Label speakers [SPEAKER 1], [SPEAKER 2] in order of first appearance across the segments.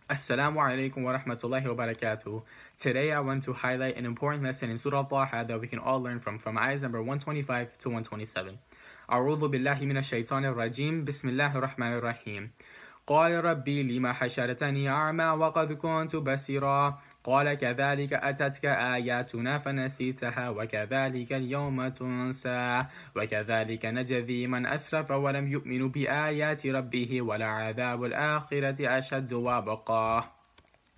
[SPEAKER 1] Assalamu alaikum wa rahmatullahi wa barakatuh. Today I want to highlight an important lesson in Surah Taha that we can all learn from ayahs number 125 to 127. أعوذ بالله من الشيطان الرجيم بسم الله الرحمن الرحيم قال ربي لما حشرتني أعمى وقد كنت بصيرا قال كذلك أتتك آياتنا فنسيتها وكذلك اليوم تنسى وكذلك نجزي من أسرف ولم يؤمن بآيات ربه ولعذاب الآخرة أشد وأبقى.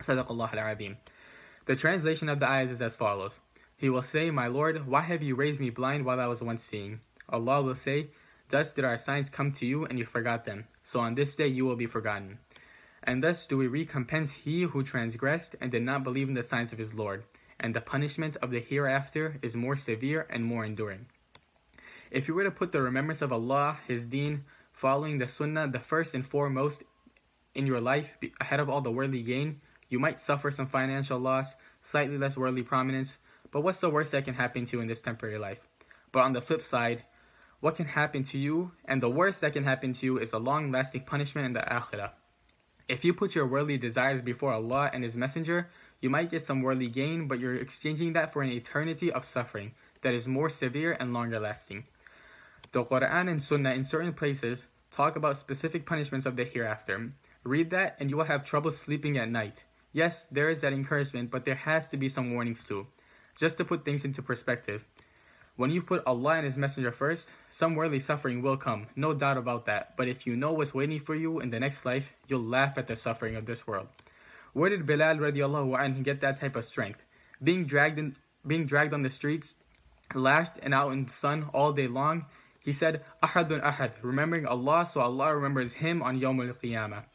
[SPEAKER 1] صدق الله العظيم. The translation of the ayahs is as follows. He will say, My Lord, why have you raised me blind while I was once seeing? Allah will say, Thus did our signs come to you and you forgot them. So on this day you will be forgotten. And thus do we recompense he who transgressed and did not believe in the signs of his Lord. And the punishment of the hereafter is more severe and more enduring. If you were to put the remembrance of Allah, His Deen, following the Sunnah, the first and foremost in your life, ahead of all the worldly gain, you might suffer some financial loss, slightly less worldly prominence, but what's the worst that can happen to you in this temporary life? But on the flip side, what can happen to you, and the worst that can happen to you, is a long-lasting punishment in the Akhirah. If you put your worldly desires before Allah and His Messenger, you might get some worldly gain, but you're exchanging that for an eternity of suffering that is more severe and longer lasting. The Quran and Sunnah in certain places talk about specific punishments of the hereafter. Read that and you will have trouble sleeping at night. Yes, there is that encouragement, but there has to be some warnings too. Just to put things into perspective, when you put Allah and His Messenger first, some worldly suffering will come, no doubt about that. But if you know what's waiting for you in the next life, you'll laugh at the suffering of this world. Where did Bilal radiallahu anhu get that type of strength? Being dragged on the streets, lashed and out in the sun all day long, he said, Ahadun Ahad, remembering Allah, so Allah remembers him on Yawmul Qiyamah.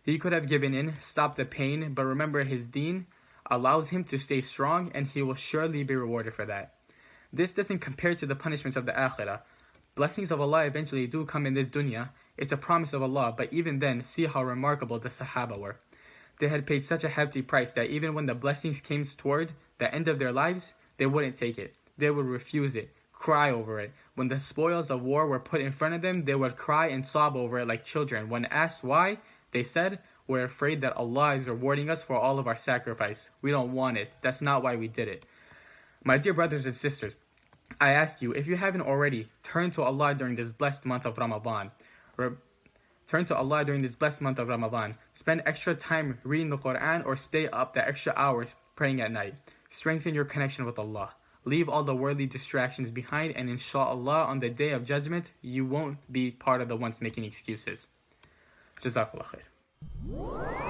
[SPEAKER 1] He could have given in, stopped the pain, but remember His Deen allows him to stay strong, and he will surely be rewarded for that. This doesn't compare to the punishments of the Akhirah. Blessings of Allah eventually do come in this dunya. It's a promise of Allah, but even then, see how remarkable the Sahaba were. They had paid such a hefty price that even when the blessings came toward the end of their lives, they wouldn't take it. They would refuse it, cry over it. When the spoils of war were put in front of them, they would cry and sob over it like children. When asked why, they said, We're afraid that Allah is rewarding us for all of our sacrifice. We don't want it. That's not why we did it. My dear brothers and sisters, I ask you, if you haven't already, turn to Allah during this blessed month of Ramadan. Turn to Allah during this blessed month of Ramadan. Spend extra time reading the Quran or stay up the extra hours praying at night. Strengthen your connection with Allah. Leave all the worldly distractions behind, and InshaAllah, on the Day of Judgment, you won't be part of the ones making excuses. Jazakallah khair.